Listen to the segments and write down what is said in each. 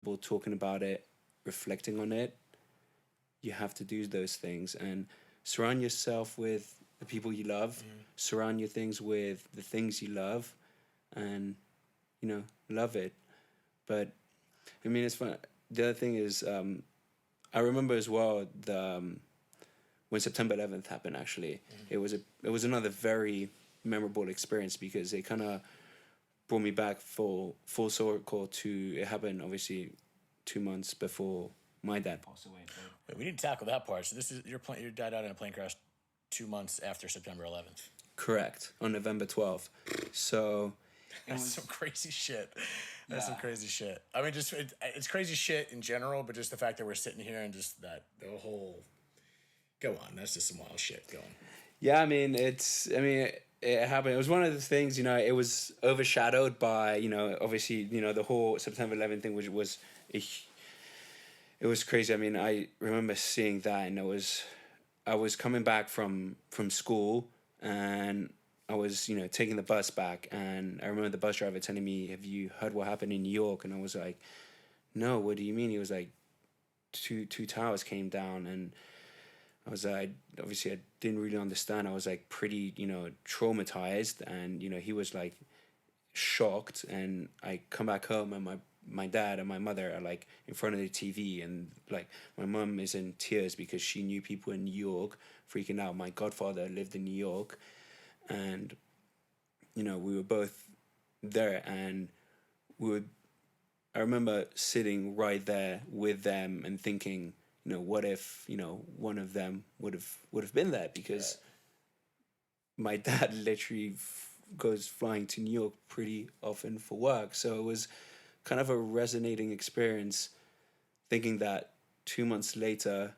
comfortable talking about it, reflecting on it, you have to do those things and surround yourself with the people you love, surround your things with the things you love, and love it. But I mean, it's fun. The other thing is, I remember as well when September 11th happened. Actually, it was another very memorable experience because it kind of brought me back full circle to it happened obviously 2 months before my dad passed away. Wait, we didn't tackle that part. So this is your dad died in a plane crash 2 months after September 11th. Correct, on November 12th. So that's some crazy shit. That's some crazy shit. I mean, just it's crazy shit in general, but just the fact that we're sitting here and just that the whole. Go on, that's just some wild shit going. Yeah, I mean, it happened. It was one of the things, it was overshadowed by, obviously, the whole September 11th thing, which was, it was crazy. I mean, I remember seeing that, and I was coming back from school, and I was, taking the bus back, and I remember the bus driver telling me, "Have you heard what happened in New York?" And I was like, "No, what do you mean?" He was like, two towers came down, and I was obviously I didn't really understand. I was like pretty, traumatized, and he was like shocked. And I come back home, and my dad and my mother are like in front of the TV, and like my mum is in tears because she knew people in New York, freaking out. My godfather lived in New York, and we were both there, and I remember sitting right there with them and thinking, what if, one of them would have been there, because my dad literally goes flying to New York pretty often for work. So it was kind of a resonating experience thinking that 2 months later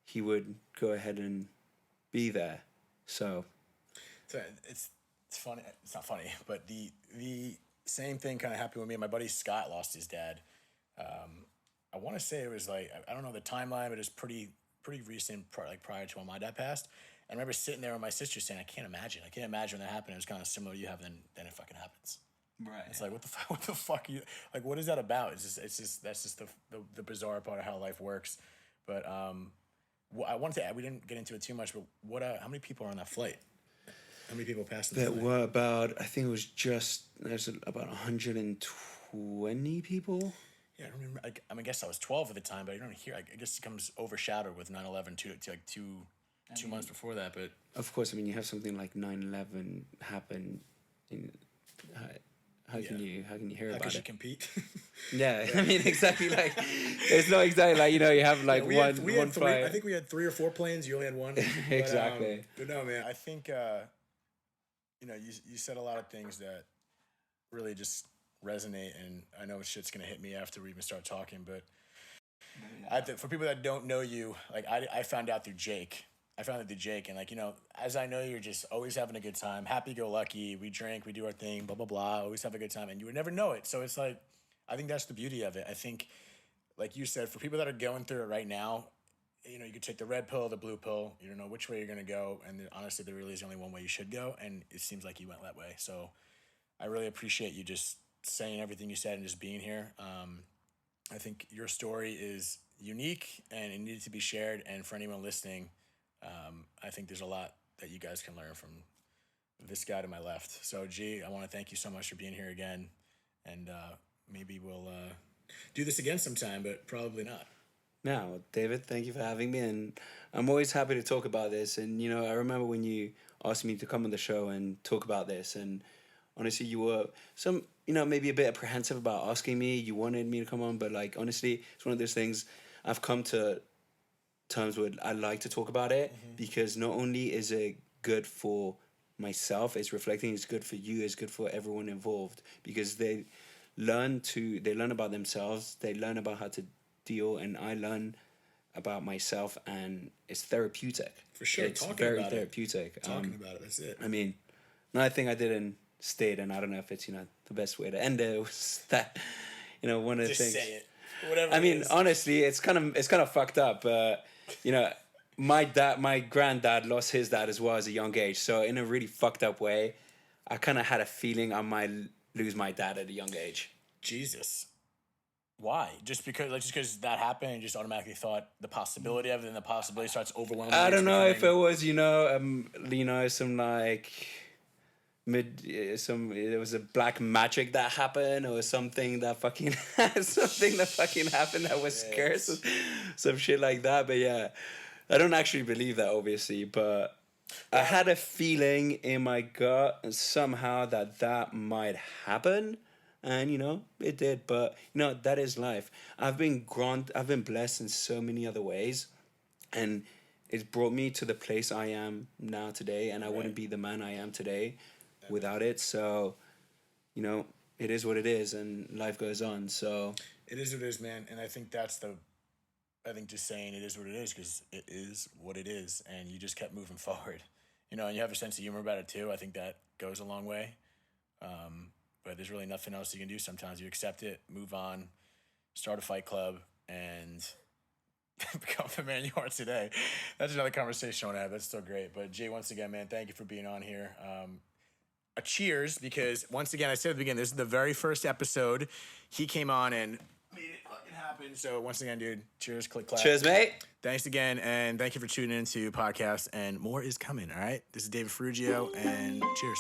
he would go ahead and be there. So it's funny. It's not funny, but the same thing kind of happened with me. My buddy Scott lost his dad. I want to say it was like, I don't know the timeline, but it was pretty recent, prior to when my dad passed. And I remember sitting there with my sister saying, I can't imagine when that happened. It was kind of similar to you have, then it fucking happens. right, It's like, what the fuck are you, like, what is that about? That's just the bizarre part of how life works. But I wanted to add, we didn't get into it too much, but how many people are on that flight? How many people passed in the There were about, I think it was there's about 120 people. Yeah, I remember. I guess I was 12 at the time, but I don't hear. I guess it comes overshadowed with 9/11 two months before that. But of course, I mean, you have something like 9/11 happen. How can you hear how about could you it? compete? Yeah, I mean, exactly. Like, it's not exactly like you have like we one had three, flight. I think we had 3 or 4 planes. You only had one. Exactly. But no, man. I think you said a lot of things that really just resonate, and I know shit's gonna hit me after we even start talking. But for people that don't know you, like I found out through Jake. And like, as I know, you're just always having a good time, happy-go-lucky. We drink, we do our thing, blah, blah, blah, always have a good time. And you would never know it. So it's like, I think that's the beauty of it. I think, like you said, for people that are going through it right now, you could take the red pill, the blue pill, you don't know which way you're going to go. And honestly, there really is only one way you should go. And it seems like you went that way. So I really appreciate you just saying everything you said and just being here. I think your story is unique and it needed to be shared. And for anyone listening, I think there's a lot that you guys can learn from this guy to my left. So, G, I want to thank you so much for being here again. And maybe we'll do this again sometime, but probably not. No, David, thank you for having me. And I'm always happy to talk about this. And, I remember when you asked me to come on the show and talk about this. And honestly, you were maybe a bit apprehensive about asking me. You wanted me to come on. But, like, honestly, it's one of those things I've come to terms with. I like to talk about it because not only is it good for myself, it's reflecting, it's good for you, it's good for everyone involved, because they learn about themselves, they learn about how to deal, and I learn about myself, and it's therapeutic. For sure. It's very therapeutic. Talking about it, that's it. I mean, another thing I didn't state, and I don't know if it's the best way to end it, was that one of the things. Just say it. Whatever. I mean, honestly, it's kind of fucked up. My granddad lost his dad as well as a young age. So in a really fucked up way, I kind of had a feeling I might lose my dad at a young age. Jesus. Why? Just because that happened and just automatically thought the possibility of it, and the possibility starts overwhelming. I you, it's don't know if it becoming- was, some like it was a black magic that happened, or something that fucking happened that was cursed, some shit like that. But yeah, I don't actually believe that, obviously, but I had a feeling in my gut somehow that might happen, and it did. But that is life. I've been blessed in so many other ways, and it's brought me to the place I am now today, and I wouldn't be the man I am today without it. So, it is what it is, and life goes on. So it is what it is, man. And I think I think just saying it is what it is, because it is what it is, and you just kept moving forward. And you have a sense of humor about it too. I think that goes a long way. But there's really nothing else you can do. Sometimes you accept it, move on, start a fight club, and become the man you are today. That's another conversation I want to have. That's still great. But Jay, once again, man, thank you for being on here. A cheers, because once again, I said at the beginning, this is the very first episode. He came on and made it fucking happen. So once again, dude, cheers, click, clap. cheers, mate. Thanks again, and thank you for tuning into podcast. And more is coming. All right, this is David Ferrugio, and cheers.